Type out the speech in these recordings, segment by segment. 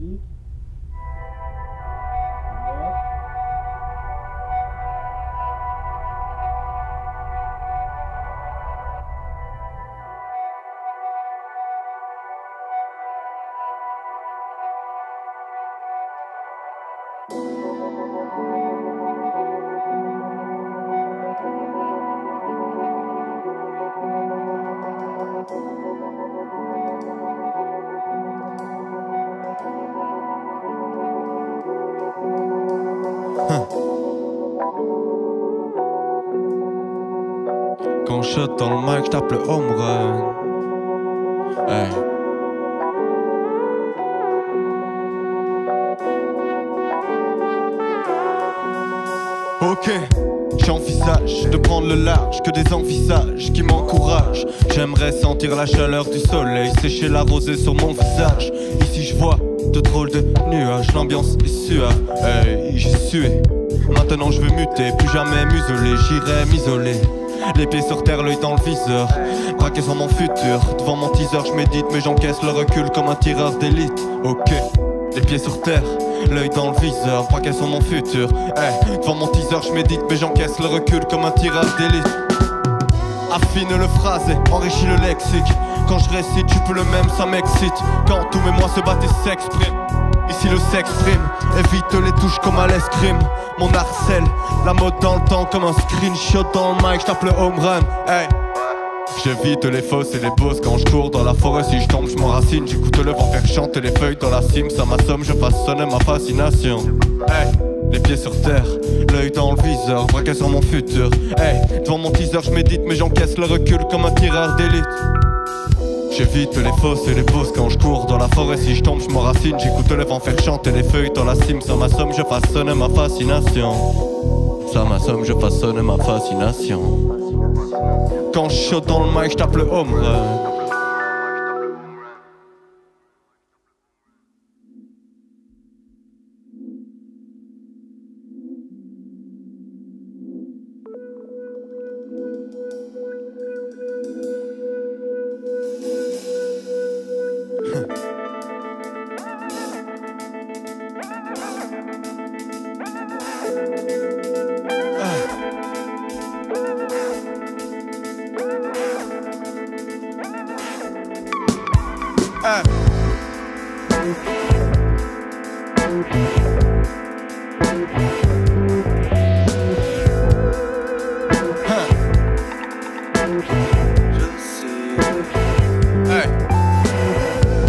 musique. Quand je shot dans le mic, j'tape le home run. Hey. Ok, j'envisage de prendre le large, que des envisages qui m'encouragent. J'aimerais sentir la chaleur du soleil, sécher la rosée sur mon visage. Ici je vois de drôles de nuages, l'ambiance est suave. Hey, j'ai sué. Maintenant je veux muter, plus jamais museler, j'irai m'isoler. Les pieds sur terre, l'œil dans le viseur, braqué sur mon futur. Devant mon teaser, je médite, mais j'encaisse le recul comme un tireur d'élite. Ok, les pieds sur terre, l'œil dans le viseur, braqué sur mon futur. Hey, devant mon teaser, je médite, mais j'encaisse le recul comme un tireur d'élite. Affine le phrasé, enrichis le lexique. Quand je récite, tu peux le même, ça m'excite. Quand tous mes mots se battent et s'expriment. Ici le sexe prime, évite les touches comme à l'escrime. Mon harcèle, la mode dans le temps comme un screenshot dans le mic, j'tape le home run, hey. J'évite les fausses et les bosses quand je cours dans la forêt. Si je tombe, je m'enracine, j'écoute le vent faire chanter les feuilles dans la cime. Ça m'assomme, je façonne ma fascination. Hey, les pieds sur terre, l'œil dans le viseur, braqué sur mon futur. Hey, devant mon teaser, je médite, mais j'encaisse le recul comme un tireur d'élite. J'évite les fausses et les bosses quand je cours dans la forêt. Si je tombe, je m'enracine, j'écoute le vent faire chanter les feuilles dans la cime. Ça m'assomme, je façonne ma fascination. Ça m'assomme, je façonne ma fascination. Quand je shot dans le mic, j'tape le home run.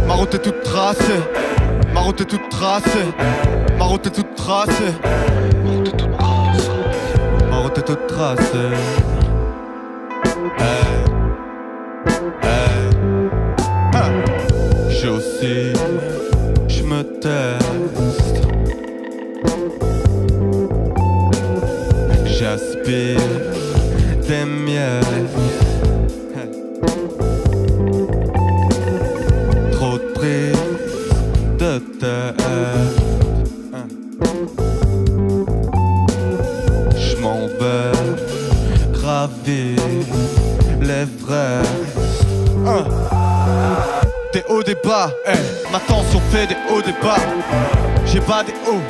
Ma route est toute tracée, ma route est toute tracée, ma route est toute tracée, ma route est toute tracée. J'oscille, j'me teste, j'aspire des miels. Trop de prise de tête. J'm'en vais gravir l'Everest. Des hauts, des bas, ma tension fait des hauts, des bas. J'ai pas des hauts,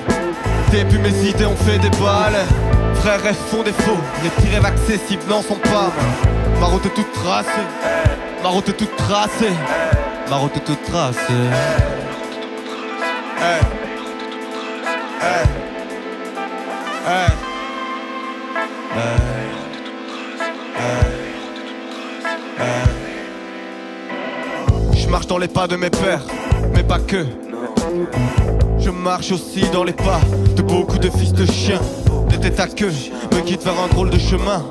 depuis mes idées ont fait des balles. Frères rêves font des faux, les petits rêves accessibles n'en sont pas. Ma route est toute tracée, ma route est toute tracée, ma route est toute tracée. Je marche dans les pas de mes pères, mais pas que. Je marche aussi dans les pas de beaucoup de fils de chiens. Des têtes à queue me guident vers un drôle de chemin.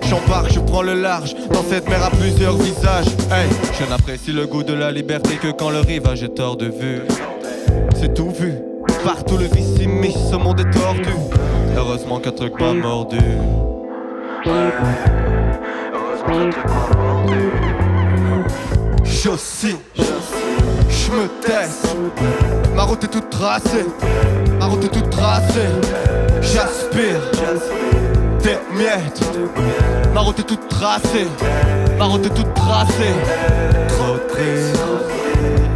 J'embarque, je prends le large dans cette mer à plusieurs visages. Hey, je n'apprécie le goût de la liberté que quand le rivage est hors de vue. C'est tout vu, partout le vice s'immisce, ce monde est tordu. Heureusement qu'un truc pas mordu. Heureusement qu'un truc pas mordu. J'oscille, j'me teste. Ma route est toute tracée, ma route est toute tracée. J'aspire des miettes. Ma route est toute tracée, ma route est toute tracée. Trop prise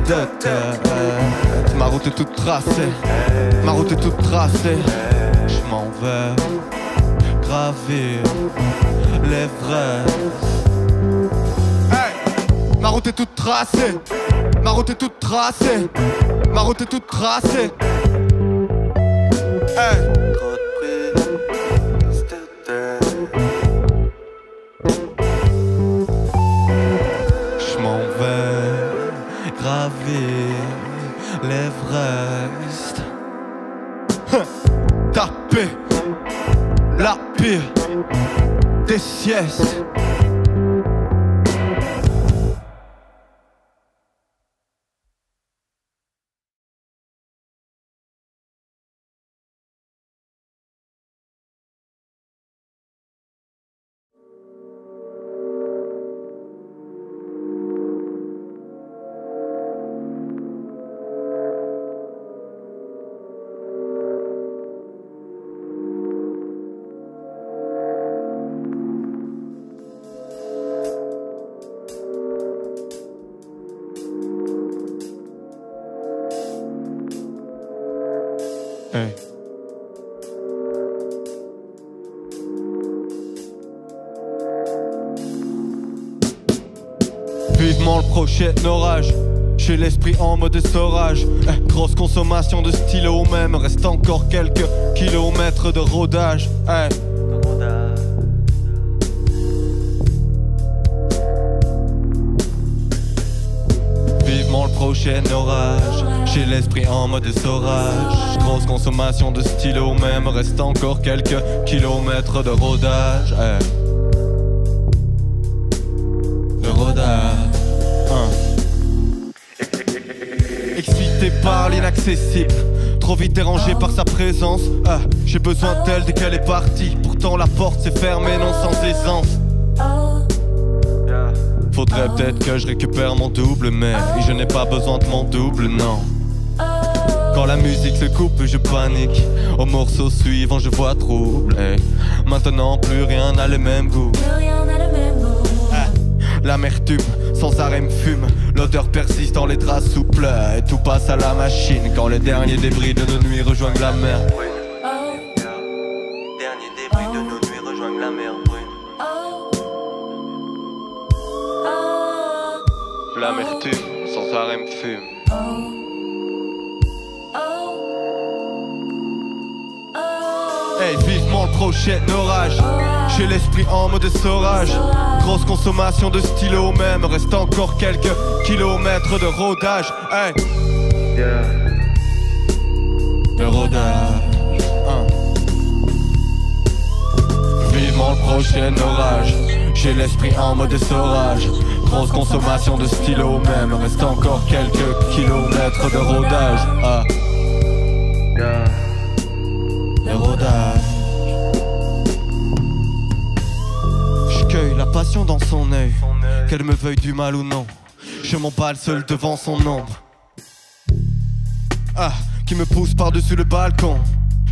de tête. Ma route est toute tracée, ma route est toute tracée. Je m'en vais gravir l'Everest. Hey, ma route est toute tracée, ma route est toute tracée, ma route est toute tracée. Hey. Trop de prise de tête. Je m'en vais gravir l'Everest. Taper la pire des siestes. Hey. Vivement le prochain orage, j'ai l'esprit en mode essorage. Grosse consommation de stylo même, reste encore quelques kilomètres de rodage. Hey. Vivement le prochain orage, j'ai l'esprit en mode essorage. Grosse consommation de stylo même, reste encore quelques kilomètres de rodage. Hey. De rodage. Excité par l'inaccessible, trop vite dérangé par sa présence. J'ai besoin d'elle dès qu'elle est partie. Pourtant la porte s'est fermée, non sans aisance. Faudrait peut-être que je récupère mon double, mais je n'ai pas besoin de mon double, non. Quand la musique se coupe, je panique. Au morceau suivant, je vois trouble. Maintenant, plus rien n'a le même goût. L'amertume, sans arrêt me fume. L'odeur persiste dans les draps souples. Et tout passe à la machine quand les derniers débris de nos nuits rejoignent la mer. Les derniers débris de nos nuits rejoignent la mer brune. L'amertume, sans arrêt me fume. Hey, vivement le prochain orage. J'ai l'esprit en mode essorage. Grosse consommation de stylo même, reste encore quelques kilomètres de rodage. Hey. De rodage. Vivement le prochain orage. J'ai l'esprit en mode essorage. Grosse consommation de stylo même, reste encore quelques kilomètres de rodage. De rodage. J'cueille la passion dans son œil, qu'elle me veuille du mal ou non. Je m'emballe seul devant son ombre. Qui me pousse par-dessus le balcon.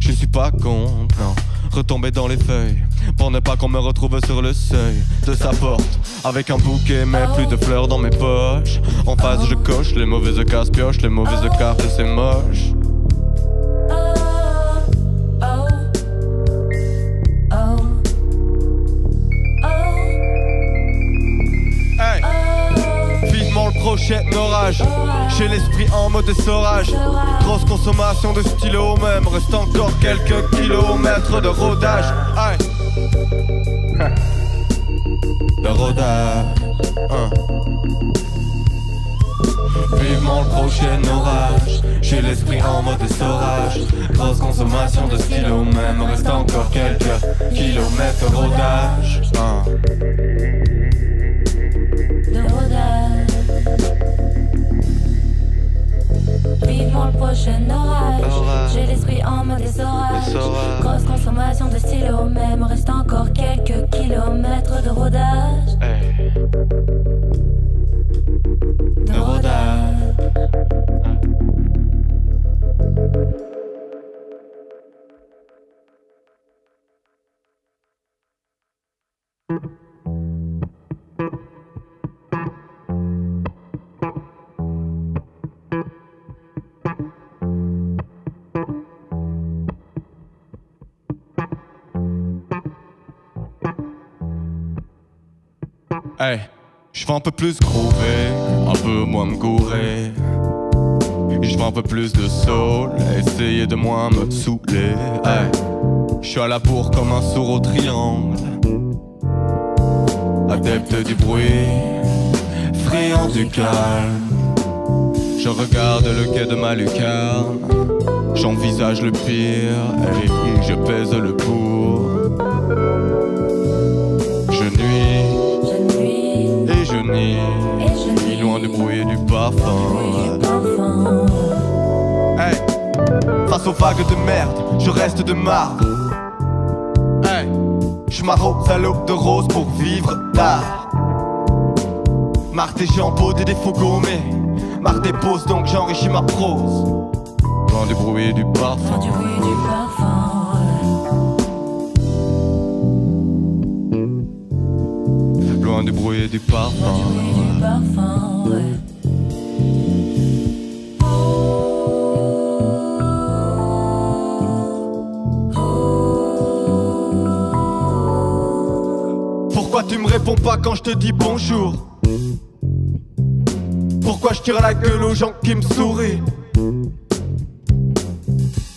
Je suis pas contre, non. Retomber dans les feuilles pour ne pas qu'on me retrouve sur le seuil de sa porte avec un bouquet mais plus de fleurs dans mes poches. En face je coche les mauvaises casse-pioches, les mauvaises cartes c'est moche. Hey. Vivement le prochain orage. J'ai l'esprit en mode essorage. Grosse consommation de stylo même, reste encore quelques kilomètres de rodage. Hey. De rodage. Vivement le prochain orage. J'ai l'esprit en mode essorage. Grosse consommation de stylo même, reste encore quelques kilomètres de rodage. De rodage. Vivement le prochain orage. J'ai l'esprit en mode essorage. Grosse consommation de stylo même, reste encore quelques kilomètres de rodage. Hey. De rodage. Hey, je veux un peu plus groover, un peu moins me gourer. Je veux un peu plus de soul, essayer de moins me saouler. Hey, je suis à la bourre comme un sourd au triangle. Adepte du bruit, friand du calme. Je regarde le quai de ma lucarne. J'envisage le pire, hey, je pèse le pour. Je nuis et je nie, loin du bruit et du parfum. Hey, face aux vagues de merde, je reste de marbre. Hey, je m'arrose à l'eau de rose pour vivre tard. Marre des gens beaux, des défauts gommés. Marre des pauses, donc j'enrichis ma prose. Loin du bruit et du parfum. Loin du bruit et du parfum. Pourquoi tu me réponds pas quand je te dis bonjour? Pourquoi je tire la gueule aux gens qui me sourient?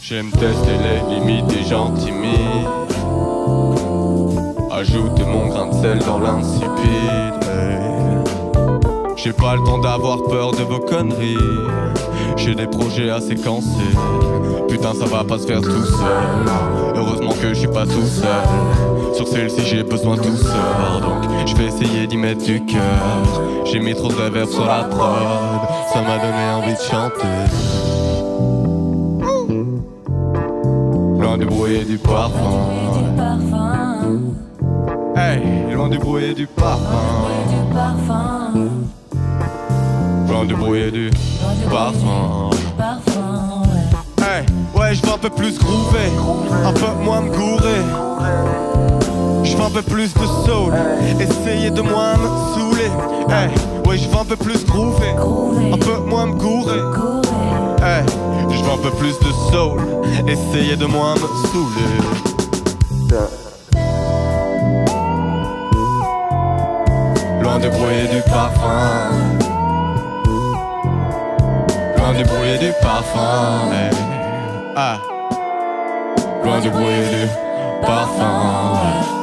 J'aime tester les limites des gens timides. Ajouter mon grain de sel dans l'insipide. J'ai pas le temps d'avoir peur de vos conneries. J'ai des projets à séquencer. Putain, ça va pas se faire tout seul. Heureusement que je suis pas tout seul. Sur celle-ci j'ai besoin de douceur. Donc je vais essayer d'y mettre du cœur. J'ai mis trop de reverb sur la prod. Ça m'a donné envie de chanter. Loin du bruit et du parfum. Hey, loin du bruit et du parfum. Loin du bruit et du parfum. Hey, ouais, je veux un peu plus groover, un peu moins me gourer. Je veux un peu plus de soul, essayer de moins me saouler. Hey, ouais, je veux un peu plus groover, un peu moins me gourer. Hey, je veux un peu plus de soul, essayer de moins me saouler. Loin du bruit et du parfum. Loin du bruit et du parfum. Hey. Ah. Loin du bruit et du parfum.